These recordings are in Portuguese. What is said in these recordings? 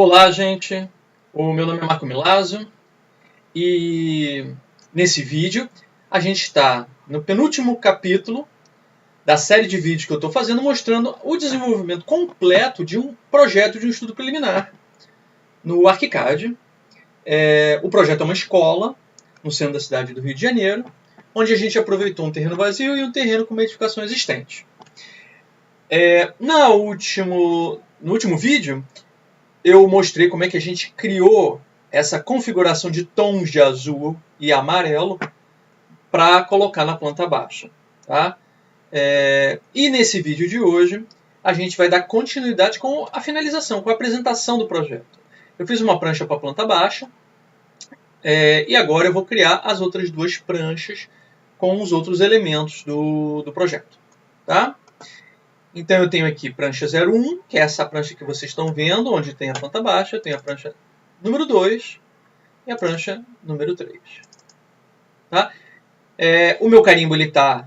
Olá, gente. O meu nome é Marco Milazzo e nesse vídeo a gente está no penúltimo capítulo da série de vídeos que eu estou fazendo mostrando o desenvolvimento completo de um projeto de um estudo preliminar no ArchiCAD. O projeto é uma escola no centro da cidade do Rio de Janeiro, onde a gente aproveitou um terreno vazio e um terreno com uma edificação existente. No último vídeo, eu mostrei como é que a gente criou essa configuração de tons de azul e amarelo para colocar na planta baixa. Tá? E nesse vídeo de hoje, a gente vai dar continuidade com a finalização, com a apresentação do projeto. Eu fiz uma prancha para a planta baixa, e agora eu vou criar as outras duas pranchas com os outros elementos do projeto. Tá? Então eu tenho aqui prancha 01, que é essa prancha que vocês estão vendo, onde tem a planta baixa. Eu tenho a prancha número 2 e a prancha número 3. Tá? O meu carimbo está,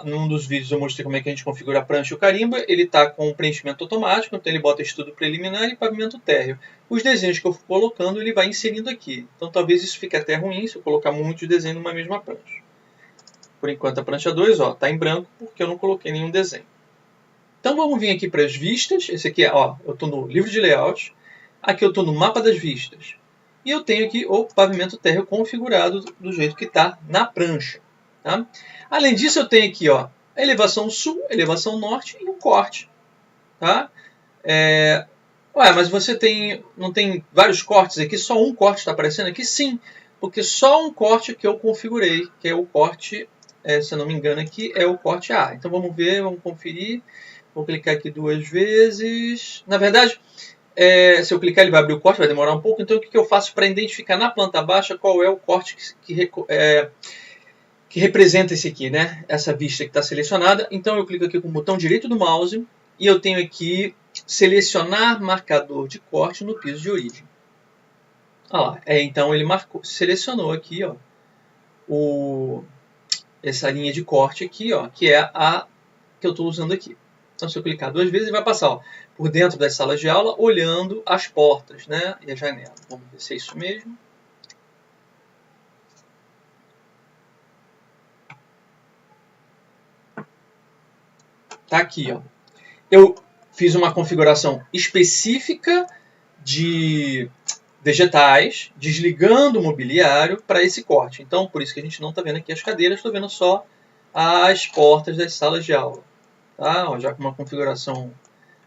num dos vídeos eu mostrei como é que a gente configura a prancha e o carimbo, ele está com preenchimento automático, então ele bota estudo preliminar e pavimento térreo. Os desenhos que eu for colocando, ele vai inserindo aqui. Então talvez isso fique até ruim se eu colocar muitos desenhos numa mesma prancha. Por enquanto a prancha 2 está em branco porque eu não coloquei nenhum desenho. Então vamos vir aqui para as vistas. Esse aqui eu estou no livro de layout. Aqui eu estou no mapa das vistas. E eu tenho aqui o pavimento térreo configurado do jeito que está na prancha. Tá? Além disso, eu tenho aqui a elevação sul, elevação norte e um corte. Tá? Mas você não tem vários cortes aqui? Só um corte está aparecendo aqui? Sim, porque só um corte que eu configurei, que é o corte, se eu não me engano aqui, é o corte A. Então vamos ver, vamos conferir. Vou clicar aqui 2 vezes. Na verdade, se eu clicar ele vai abrir o corte, vai demorar um pouco. Então o que eu faço para identificar na planta baixa qual é o corte que representa esse aqui, né? Essa vista que está selecionada. Então eu clico aqui com o botão direito do mouse e eu tenho aqui selecionar marcador de corte no piso de origem. Olha lá. Então ele selecionou aqui essa linha de corte aqui, que é a que eu estou usando aqui. Então, se eu clicar 2 vezes, ele vai passar por dentro das salas de aula, olhando as portas, né, e a janela. Vamos ver se é isso mesmo. Está aqui. Eu fiz uma configuração específica de vegetais, desligando o mobiliário para esse corte. Então, por isso que a gente não está vendo aqui as cadeiras, estou vendo só as portas das salas de aula. Tá? Já com uma configuração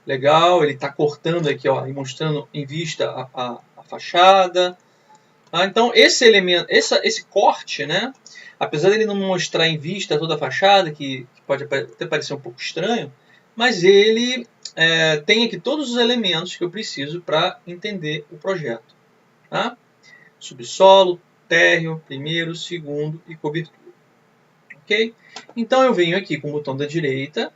legal, ele está cortando aqui e mostrando em vista a fachada. Tá? Então esse elemento, esse corte, né, apesar dele não mostrar em vista toda a fachada, que pode até parecer um pouco estranho, mas ele tem aqui todos os elementos que eu preciso para entender o projeto. Tá? Subsolo, térreo, primeiro, segundo e cobertura. Ok? Então eu venho aqui com o botão da direita,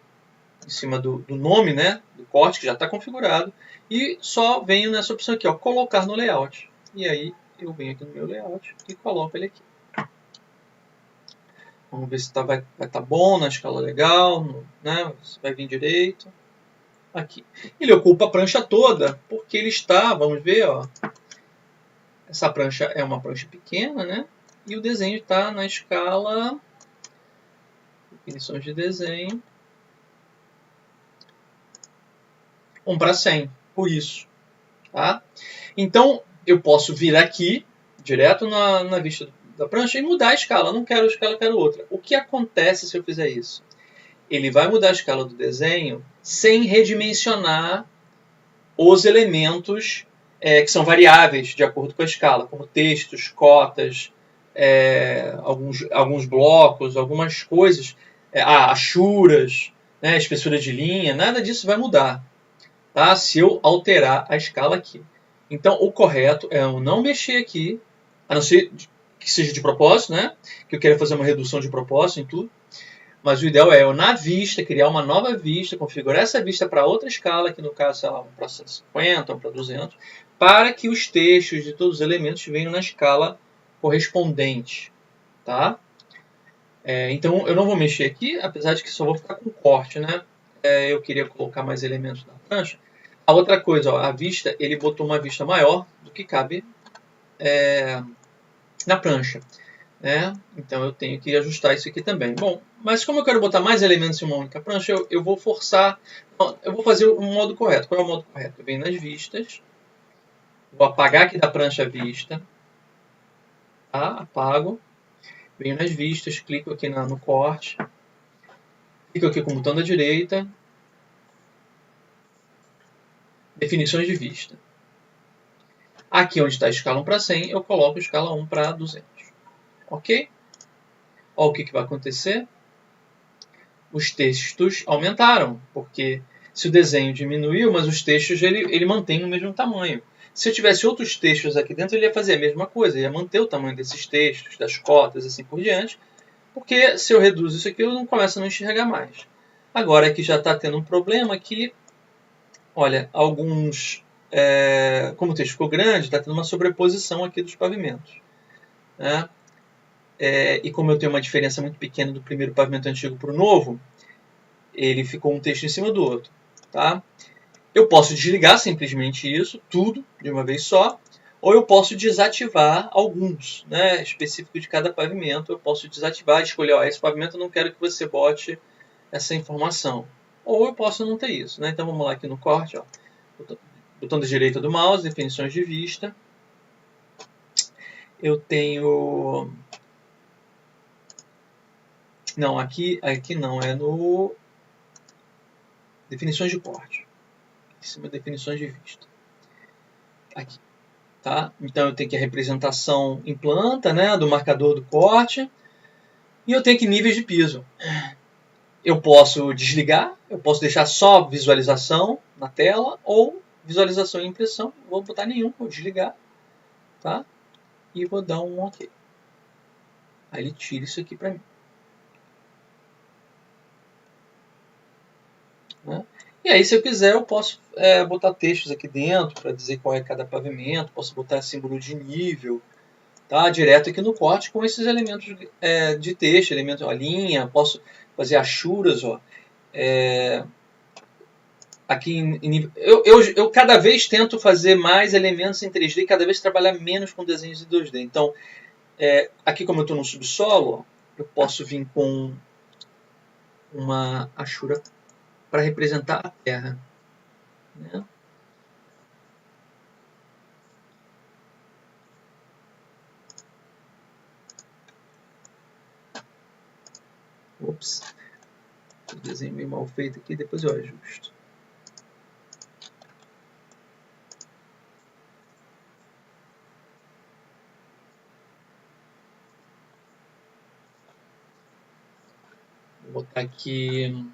em cima do nome, né, do corte que já está configurado, e só venho nessa opção aqui, colocar no layout. E aí eu venho aqui no meu layout e coloco ele aqui. Vamos ver se vai estar bom, na escala legal, né, se vai vir direito. Aqui. Ele ocupa a prancha toda, porque ele está, vamos ver, essa prancha é uma prancha pequena, né, e o desenho está na escala, definições de desenho, 1:100, por isso. Tá? Então, eu posso vir aqui, direto na vista da prancha, e mudar a escala. Não quero a escala, quero outra. O que acontece se eu fizer isso? Ele vai mudar a escala do desenho sem redimensionar os elementos que são variáveis de acordo com a escala, como textos, cotas, alguns blocos, algumas coisas, achuras, né, espessura de linha, nada disso vai mudar. Tá? Se eu alterar a escala aqui. Então, o correto é eu não mexer aqui, a não ser que seja de propósito, né? Que eu queira fazer uma redução de propósito em tudo. Mas o ideal é eu, na vista, criar uma nova vista, configurar essa vista para outra escala, que no caso, sei lá, para 150 ou para 200, para que os textos de todos os elementos venham na escala correspondente. Tá? Então, eu não vou mexer aqui, apesar de que só vou ficar com corte, né? Eu queria colocar mais elementos na prancha. A outra coisa, ó, a vista, ele botou uma vista maior do que cabe na prancha, né? Então eu tenho que ajustar isso aqui também. Bom, mas como eu quero botar mais elementos em uma única prancha, eu vou forçar, eu vou fazer o modo correto. Qual é o modo correto? Eu venho nas vistas, vou apagar aqui da prancha a vista, tá? Apago, venho nas vistas, clico aqui no corte, clico aqui com o botão da direita, definições de vista. Aqui onde está a escala 1 para 100, eu coloco a escala 1 para 200. Ok? Olha o que vai acontecer. Os textos aumentaram, porque se o desenho diminuiu, mas os textos ele mantém o mesmo tamanho. Se eu tivesse outros textos aqui dentro, ele ia fazer a mesma coisa, ia manter o tamanho desses textos, das cotas, assim por diante, porque se eu reduzo isso aqui, eu não começo a não enxergar mais. Agora aqui já está tendo um problema que, olha, como o texto ficou grande, está tendo uma sobreposição aqui dos pavimentos, né? E como eu tenho uma diferença muito pequena do primeiro pavimento antigo para o novo, ele ficou um texto em cima do outro, tá? Eu posso desligar simplesmente isso, tudo, de uma vez só, ou eu posso desativar alguns, né, específicos de cada pavimento. Eu posso desativar, escolher, ó, esse pavimento eu não quero que você bote essa informação. Ou eu posso não ter isso, né? Então vamos lá aqui no corte, ó, botão da direita do mouse, definições de vista. Eu tenho... Não, aqui não, é no definições de corte. Em cima, definições de vista. Aqui. Tá? Então eu tenho aqui a representação em planta, né, do marcador do corte. E eu tenho aqui níveis de piso. Eu posso desligar, eu posso deixar só visualização na tela, ou visualização e impressão. Vou botar nenhum, vou desligar. Tá? E vou dar um OK. Aí ele tira isso aqui para mim. Né? E aí, se eu quiser, eu posso botar textos aqui dentro para dizer qual é cada pavimento. Posso botar símbolo de nível, tá? Direto aqui no corte com esses elementos de texto, elementos, a linha. Posso fazer achuras, ó. Aqui eu cada vez tento fazer mais elementos em 3D, cada vez trabalhar menos com desenhos em 2D. Então, aqui como eu estou no subsolo, ó, eu posso vir com uma achura para representar a Terra. Né? Ops, o desenho meio mal feito aqui, depois eu ajusto. Vou botar aqui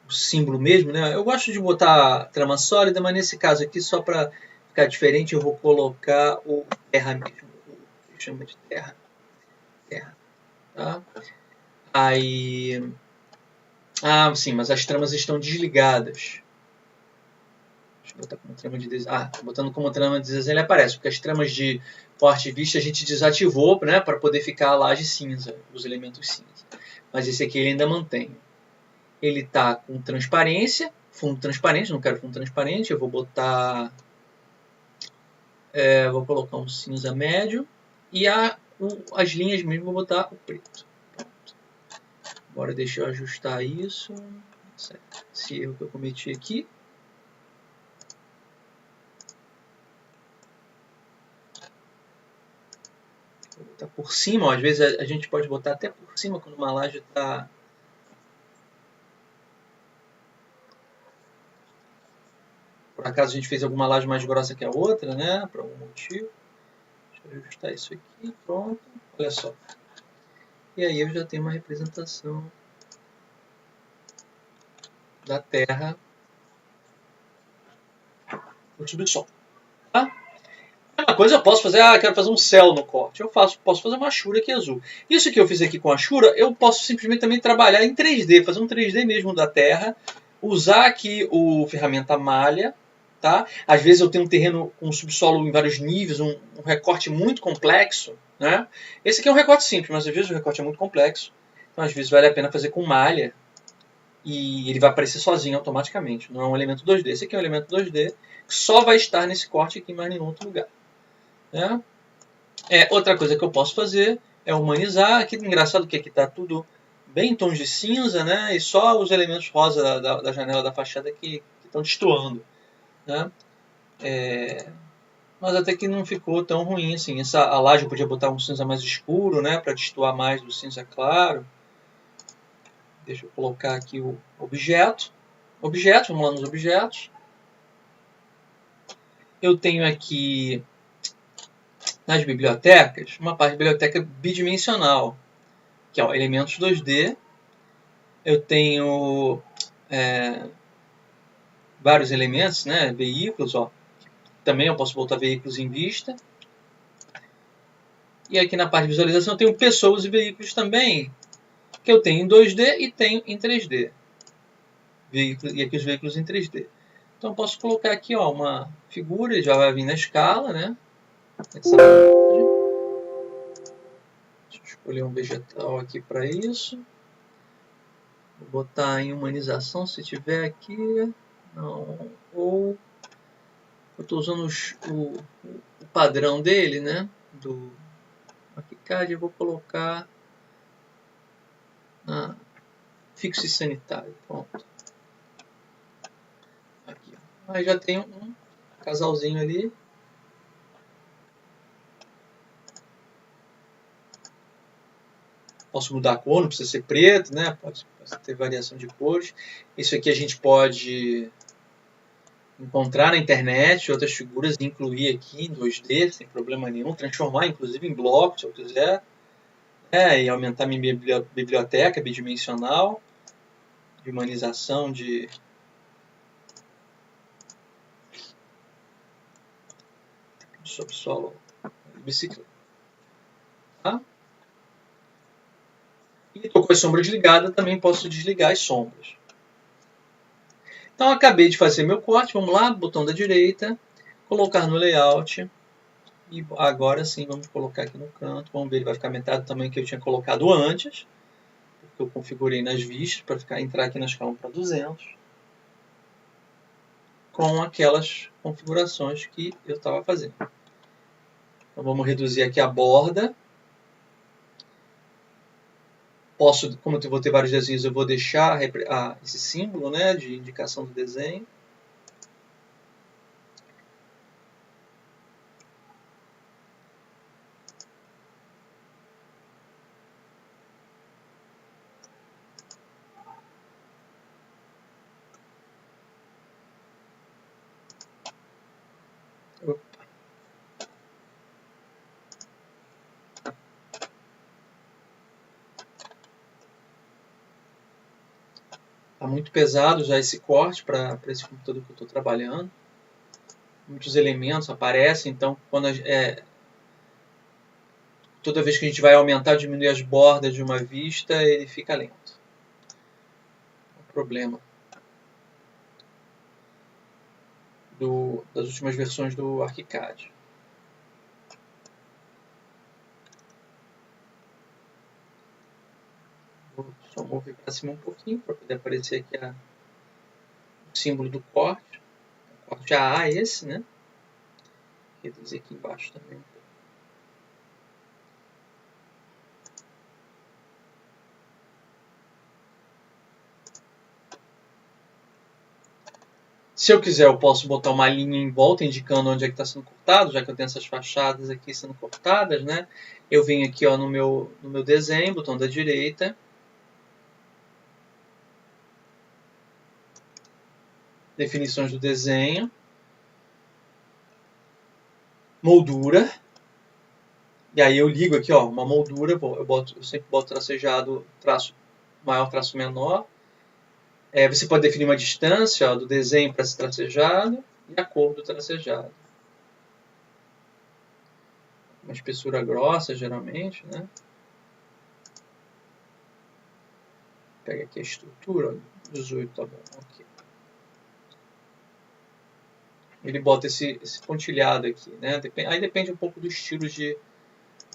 o símbolo mesmo, né? Eu gosto de botar trama sólida, mas nesse caso aqui, só para ficar diferente, eu vou colocar o terra mesmo. Chama de terra. Tá? Aí... sim, mas as tramas estão desligadas. Deixa eu botar como trama de desenho. Botando como trama de desenho ele aparece, porque as tramas de corte e vista a gente desativou, né, para poder ficar a laje cinza, os elementos cinza. Mas esse aqui ele ainda mantém. Ele está com transparência, fundo transparente, não quero fundo transparente, eu vou botar... vou colocar um cinza médio e as linhas mesmo vou botar o preto. Pronto. Agora deixa eu ajustar isso. Esse erro que eu cometi aqui. Vou botar por cima, ó. Às vezes a gente pode botar até por cima quando uma laje está... Por acaso a gente fez alguma laje mais grossa que a outra, né? Por algum motivo. Deixa eu ajustar isso aqui, pronto. Olha só. E aí eu já tenho uma representação da Terra no subsolo. Tá? Uma coisa eu posso fazer, quero fazer um céu no corte. Eu posso fazer uma achura aqui azul. Isso que eu fiz aqui com a achura, eu posso simplesmente também trabalhar em 3D, fazer um 3D mesmo da Terra, usar aqui o ferramenta malha. Tá? Às vezes eu tenho um terreno com subsolo em vários níveis, um recorte muito complexo. Né? Esse aqui é um recorte simples, mas às vezes o recorte é muito complexo. Então, às vezes vale a pena fazer com malha e ele vai aparecer sozinho automaticamente. Não é um elemento 2D. Esse aqui é um elemento 2D que só vai estar nesse corte aqui, mais nenhum outro lugar. Né? Outra coisa que eu posso fazer é humanizar. Aqui, engraçado que aqui está tudo bem em tons de cinza, né? E só os elementos rosa da janela da fachada que estão destoando. Né? Mas até que não ficou tão ruim assim. A laje eu podia botar um cinza mais escuro, né? Para destoar mais do cinza claro. Deixa eu colocar aqui o objeto. Vamos lá nos objetos. Eu tenho aqui nas bibliotecas uma parte de biblioteca bidimensional, que é elementos 2D. Eu tenho vários elementos, né? Veículos, ó. Também eu posso botar veículos em vista. E aqui na parte de visualização eu tenho pessoas e veículos também, que eu tenho em 2D e tenho em 3D. E aqui os veículos em 3D. Então eu posso colocar aqui ó, uma figura, ele já vai vir na escala, né? Deixa eu escolher um vegetal aqui para isso. Vou botar em humanização se tiver aqui. Não. Ou eu estou usando o padrão dele, né? Do ArchiCAD, eu vou colocar na fixo e sanitário. Pronto. Aqui. Aí já tem um casalzinho ali. Posso mudar a cor, não precisa ser preto, né? Pode ter variação de cores. Isso aqui a gente pode encontrar na internet outras figuras e incluir aqui em 2D, sem problema nenhum. Transformar, inclusive, em blocos, se eu quiser. E aumentar minha biblioteca bidimensional. De humanização de... subsolo de bicicleta. Tá? E estou com as sombras ligadas, também posso desligar as sombras. Então, acabei de fazer meu corte. Vamos lá, botão da direita, colocar no layout. E agora sim, vamos colocar aqui no canto. Vamos ver, ele vai ficar metade do tamanho que eu tinha colocado antes. Porque eu configurei nas vistas para entrar aqui na escala 1 para 200. Com aquelas configurações que eu estava fazendo. Então, vamos reduzir aqui a borda. Como eu vou ter vários desenhos, eu vou deixar esse símbolo, né, de indicação do desenho. Está muito pesado já esse corte para esse computador que eu estou trabalhando. Muitos elementos aparecem, então toda vez que a gente vai aumentar ou diminuir as bordas de uma vista, ele fica lento. É um problema das últimas versões do ArchiCAD. Vou só mover para cima um pouquinho para poder aparecer aqui o símbolo do corte. O corte AA é esse, né? Reduzir aqui embaixo também um pouco. Se eu quiser, eu posso botar uma linha em volta indicando onde é que está sendo cortado, já que eu tenho essas fachadas aqui sendo cortadas, né? Eu venho aqui ó, no meu desenho, botão da direita. Definições do desenho. Moldura. E aí eu ligo aqui, ó, uma moldura, eu sempre boto tracejado, traço maior, traço menor. Você pode definir uma distância ó, do desenho para esse tracejado e a cor do tracejado. Uma espessura grossa, geralmente, né? Pega aqui a estrutura, 18, tá bom, ok. Ele bota esse pontilhado aqui, né? Aí depende um pouco do estilo de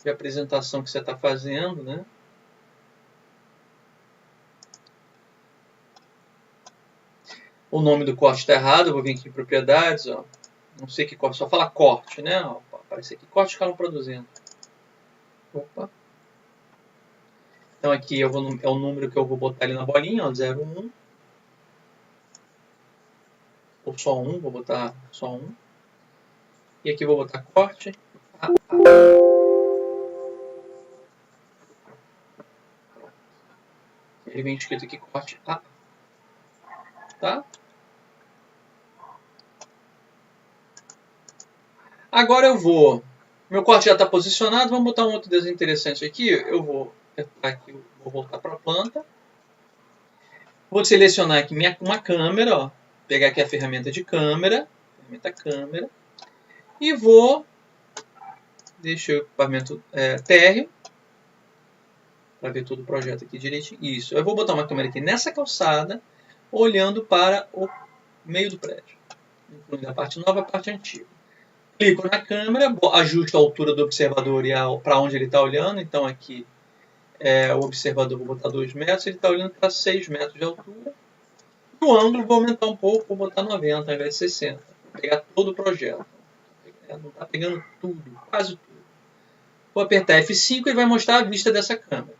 apresentação que você está fazendo, né? O nome do corte está errado, eu vou vir aqui em propriedades, ó. Não sei que corte, só fala corte, né? Ó, aparece aqui, corte escala produzindo. Opa. Então aqui é o número que eu vou botar ali na bolinha, ó, 01. Ou só 1, vou botar só 1. E aqui eu vou botar corte. Ele vem escrito aqui corte A. Tá? Agora eu vou. Meu corte já está posicionado. Vamos botar um outro desenho interessante aqui. Eu vou aqui, vou voltar para a planta. Vou selecionar aqui uma câmera. Ó. Pegar aqui a ferramenta de câmera. Ferramenta câmera. E vou. Deixa o equipamento térreo. Para ver todo o projeto aqui direitinho. Isso. Eu vou botar uma câmera aqui nessa calçada. Olhando para o meio do prédio. Incluindo a parte nova e a parte antiga. Clico na câmera, ajusto a altura do observador e para onde ele está olhando. Então aqui o observador, vou botar 2 metros, ele está olhando para 6 metros de altura. E o ângulo vou aumentar um pouco, vou botar 90 ao invés de 60. Vou pegar todo o projeto. Não está pegando tudo, quase tudo. Vou apertar F5 e ele vai mostrar a vista dessa câmera.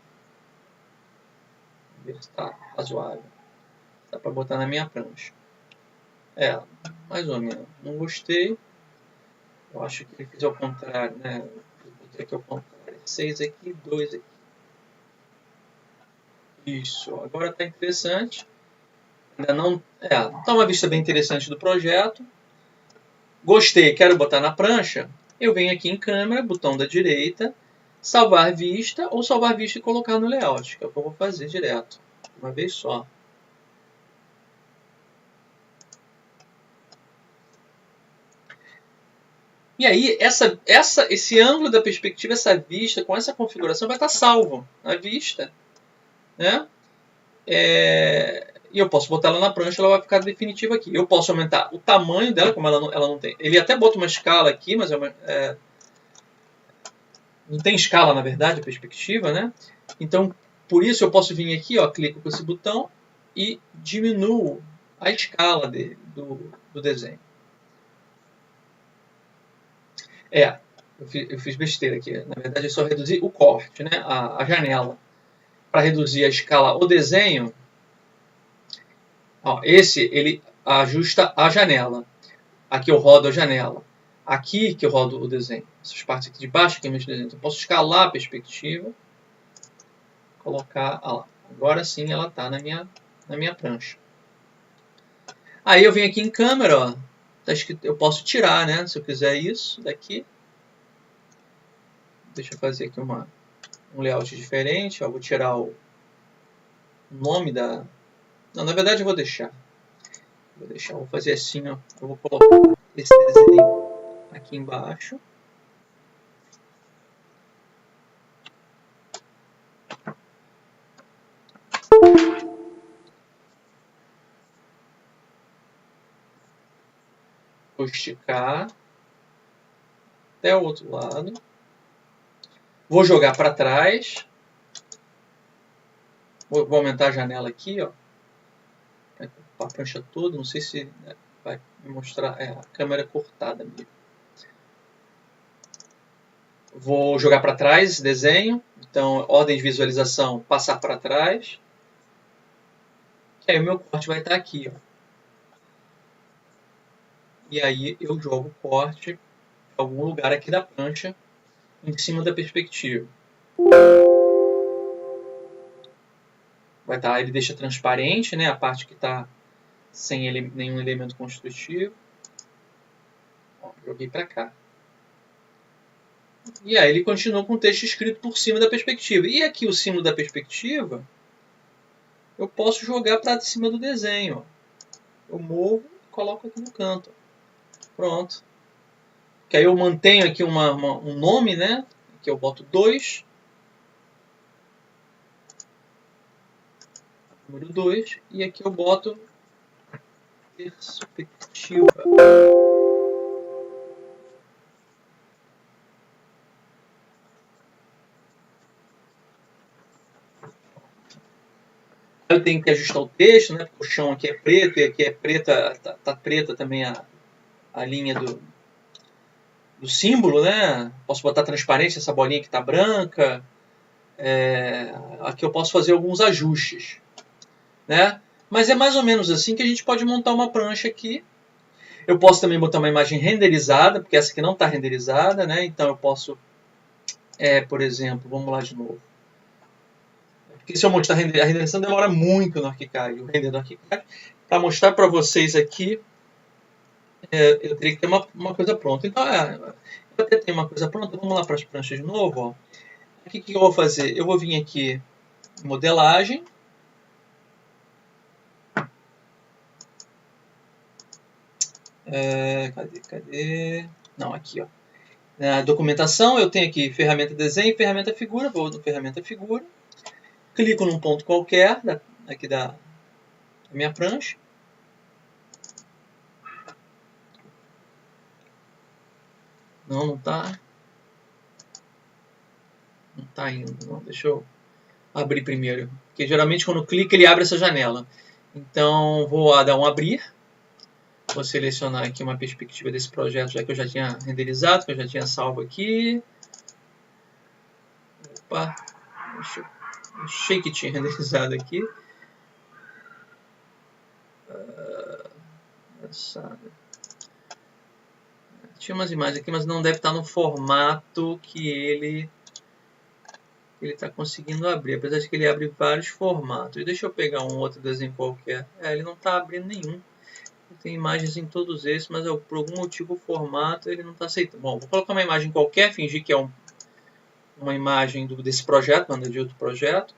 Vamos ver se está razoável. Dá para botar na minha prancha. Mais ou menos. Não gostei. Eu acho que ele fez ao contrário, né? Eu botei aqui ao contrário. 6 aqui, 2 aqui. Isso, agora está interessante. Ainda não. Está uma vista bem interessante do projeto. Gostei, quero botar na prancha. Eu venho aqui em câmera, botão da direita, salvar vista ou salvar vista e colocar no layout, que é o que eu vou fazer direto, uma vez só. E aí, esse ângulo da perspectiva, essa vista, com essa configuração, vai estar salvo na vista. Né? E eu posso botar ela na prancha, ela vai ficar definitiva aqui. Eu posso aumentar o tamanho dela, como ela não tem. Ele até bota uma escala aqui, mas não tem escala, na verdade, a perspectiva, né? Então, por isso eu posso vir aqui, ó, clico com esse botão e diminuo a escala do desenho. Eu fiz besteira aqui. Na verdade, eu só reduzi o corte, né? A janela. Para reduzir a escala, o desenho, ó, ele ajusta a janela. Aqui eu rodo a janela. Aqui que eu rodo o desenho. Essas partes aqui de baixo que é o meu desenho. Eu posso escalar a perspectiva. Colocar. Lá. Agora sim ela está na minha prancha. Aí eu venho aqui em câmera. Ó, tá escrito, eu posso tirar, né? Se eu quiser isso daqui. Deixa eu fazer aqui um layout diferente. Ó, vou tirar o nome da... Não, na verdade eu vou deixar. Vou fazer assim, ó. Eu vou colocar esse desenho aqui embaixo. Vou esticar até o outro lado. Vou jogar para trás. Vou aumentar a janela aqui, ó. A prancha toda. Não sei se vai me mostrar. A câmera cortada mesmo. Vou jogar para trás esse desenho. Então, ordem de visualização, passar para trás. E aí o meu corte vai estar aqui, ó. E aí eu jogo o corte em algum lugar aqui da prancha, em cima da perspectiva. Vai estar, ele deixa transparente, né, a parte que está sem nenhum elemento construtivo. Ó, joguei para cá. E aí ele continua com o texto escrito por cima da perspectiva. E aqui o cima da perspectiva, eu posso jogar para cima do desenho. Ó. Eu movo e coloco aqui no canto. Pronto. Que aí eu mantenho aqui um nome, né? Aqui eu boto 2. Número 2. E aqui eu boto perspectiva. Eu tenho que ajustar o texto, né? Porque o chão aqui é preto e aqui é preta, tá preta também a linha do símbolo, né? Posso botar transparência, essa bolinha que está branca. Aqui eu posso fazer alguns ajustes, né? Mas é mais ou menos assim que a gente pode montar uma prancha aqui. Eu posso também botar uma imagem renderizada, porque essa aqui não está renderizada, né? Então eu posso, por exemplo, vamos lá de novo. Porque se eu mostrar a renderização demora muito no ArchiCAD, o render do ArchiCAD. Para mostrar para vocês aqui, eu teria que ter uma coisa pronta. Então, eu até tenho uma coisa pronta. Vamos lá para as pranchas de novo. Ó. O que eu vou fazer? Eu vou vir aqui em modelagem. Cadê? Não, aqui, ó. Na documentação, eu tenho aqui ferramenta desenho e ferramenta figura. Vou no ferramenta figura. Clico num ponto qualquer aqui da minha prancha. Não está. Não está indo. Não. Deixa eu abrir primeiro. Porque geralmente quando clica ele abre essa janela. Então vou dar um abrir. Vou selecionar aqui uma perspectiva desse projeto, já que eu já tinha renderizado, que eu já tinha salvo aqui. Opa, achei que tinha renderizado aqui. Tinha umas imagens aqui, mas não deve estar no formato que ele está conseguindo abrir, apesar de que ele abre vários formatos. Deixa eu pegar um outro desenho qualquer. Ele não está abrindo nenhum. Tem imagens em todos esses, mas por algum motivo o formato ele não está aceitando. Bom, vou colocar uma imagem qualquer, fingir que é uma imagem desse projeto, manda de outro projeto.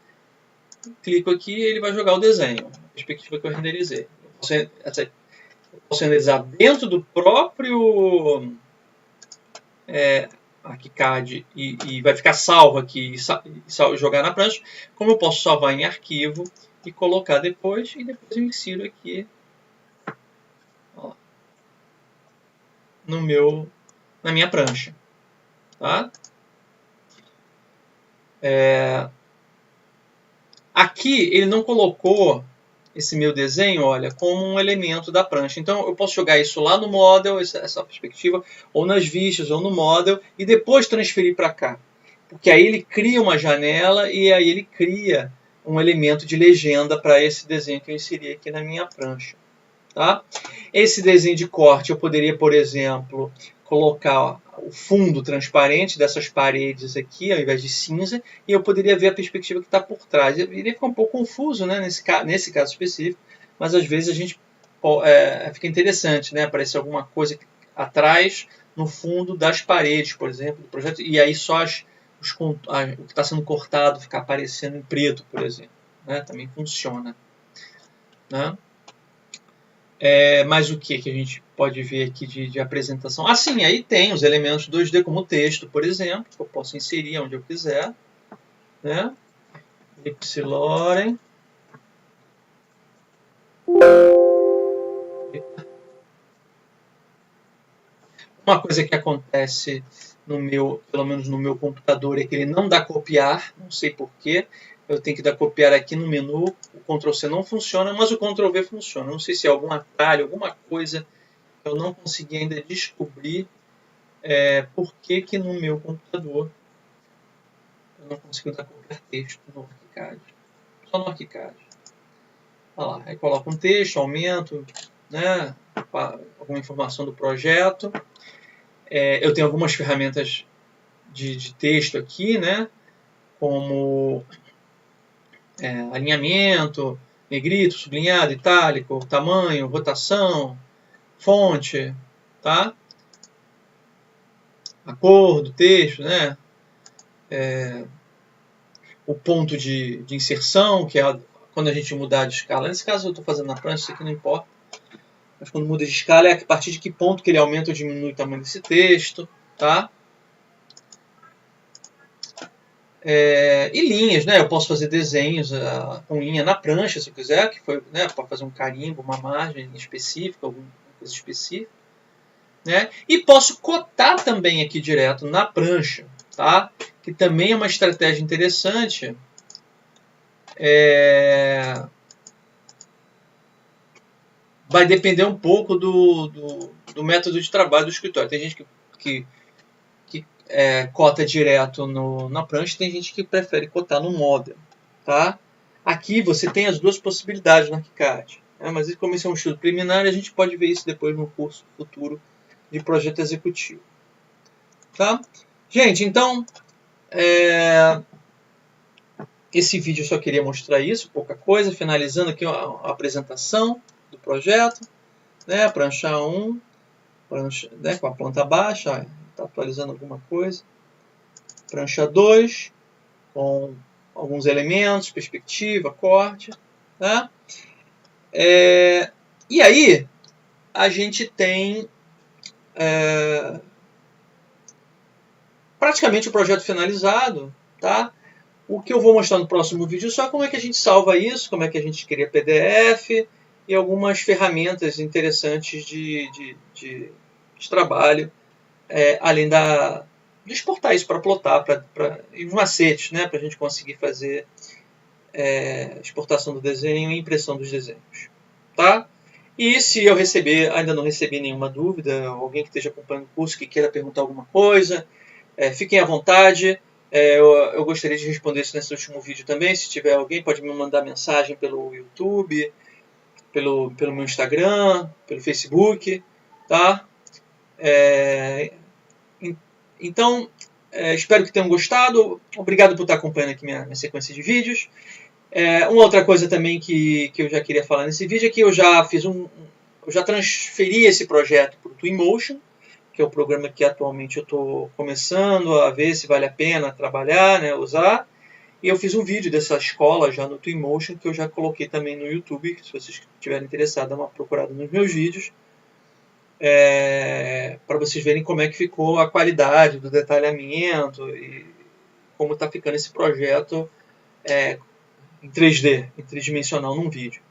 Clico aqui e ele vai jogar o desenho, a perspectiva que eu renderizei. Eu posso renderizar dentro do próprio ArchiCAD e vai ficar salvo aqui e jogar na prancha, como eu posso salvar em arquivo e colocar depois, e depois eu insiro aqui na minha prancha. Tá? Aqui ele não colocou esse meu desenho, olha, como um elemento da prancha. Então eu posso jogar isso lá no model, essa perspectiva, ou nas vistas, ou no model, e depois transferir para cá. Porque aí ele cria uma janela e aí ele cria um elemento de legenda para esse desenho que eu inseri aqui na minha prancha. Tá? Esse desenho de corte eu poderia, por exemplo, colocar o fundo transparente dessas paredes aqui, ao invés de cinza, e eu poderia ver a perspectiva que está por trás. Eu iria ficar um pouco confuso, né, nesse caso específico, mas às vezes a gente fica interessante, né, aparecer alguma coisa atrás, no fundo das paredes, por exemplo, do projeto, e aí só o que está sendo cortado ficar aparecendo em preto, por exemplo. Né, também funciona. Né? Mas o que a gente pode ver aqui de apresentação? Sim, aí tem os elementos 2D como texto, por exemplo, que eu posso inserir onde eu quiser. Né? Epsilon. Uma coisa que acontece pelo menos no meu computador, é que ele não dá copiar, não sei porquê. Eu tenho que dar copiar aqui no menu, o Ctrl+C não funciona, mas o Ctrl+V funciona. Não sei se é algum atalho, alguma coisa que eu não consegui ainda descobrir por que no meu computador eu não consigo dar copiar texto no ArchiCAD. Só no ArchiCAD. Olha lá, aí coloco um texto, aumento, né, alguma informação do projeto. Eu tenho algumas ferramentas de texto aqui, né, como alinhamento, negrito, sublinhado, itálico, tamanho, rotação, fonte, tá? A cor do texto, né? O ponto de inserção, que é quando a gente mudar de escala. Nesse caso eu estou fazendo na prancha, isso aqui não importa. Mas quando muda de escala é a partir de que ponto que ele aumenta ou diminui o tamanho desse texto, tá? E linhas, né? Eu posso fazer desenhos com linha na prancha, se eu quiser, que foi, né, para fazer um carimbo, uma margem específica, alguma coisa específica. Né? E posso cotar também aqui direto na prancha, tá? Que também é uma estratégia interessante vai depender um pouco do método de trabalho do escritório. Tem gente que cota direto na prancha, tem gente que prefere cotar no model. Tá? Aqui você tem as duas possibilidades no ArchiCAD. Mas como isso é um estudo preliminar, a gente pode ver isso depois no curso futuro de projeto executivo. Tá? Gente, então, esse vídeo eu só queria mostrar isso, pouca coisa. Finalizando aqui a apresentação do projeto. Né, prancha 1, né, com a planta baixa, está atualizando alguma coisa. Prancha 2, com alguns elementos, perspectiva, corte. Tá? E aí, a gente tem praticamente o projeto finalizado. Tá? O que eu vou mostrar no próximo vídeo só é como é que a gente salva isso, como é que a gente cria PDF e algumas ferramentas interessantes de trabalho, além de exportar isso para plotar, e os macetes, né, para a gente conseguir fazer exportação do desenho e impressão dos desenhos. Tá? E se eu ainda não recebi nenhuma dúvida, alguém que esteja acompanhando o curso que queira perguntar alguma coisa, fiquem à vontade. Eu gostaria de responder isso nesse último vídeo também. Se tiver alguém, pode me mandar mensagem pelo YouTube, pelo meu Instagram, pelo Facebook. Tá? Então, espero que tenham gostado. Obrigado por estar acompanhando aqui minha sequência de vídeos. Uma outra coisa também que eu já queria falar nesse vídeo é que eu já transferi esse projeto para o Twinmotion, que é o programa que atualmente eu estou começando a ver se vale a pena trabalhar, né, usar. E eu fiz um vídeo dessa escola já no Twinmotion, que eu já coloquei também no YouTube, se vocês estiverem interessados, dá uma procurada nos meus vídeos, para vocês verem como é que ficou a qualidade do detalhamento e como está ficando esse projeto em 3D, em tridimensional num vídeo.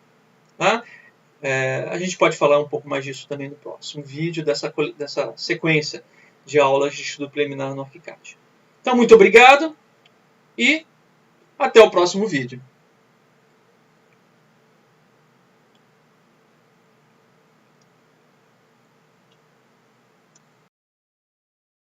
Tá? A gente pode falar um pouco mais disso também no próximo vídeo, dessa sequência de aulas de estudo preliminar no ArchiCAD. Então, muito obrigado e até o próximo vídeo.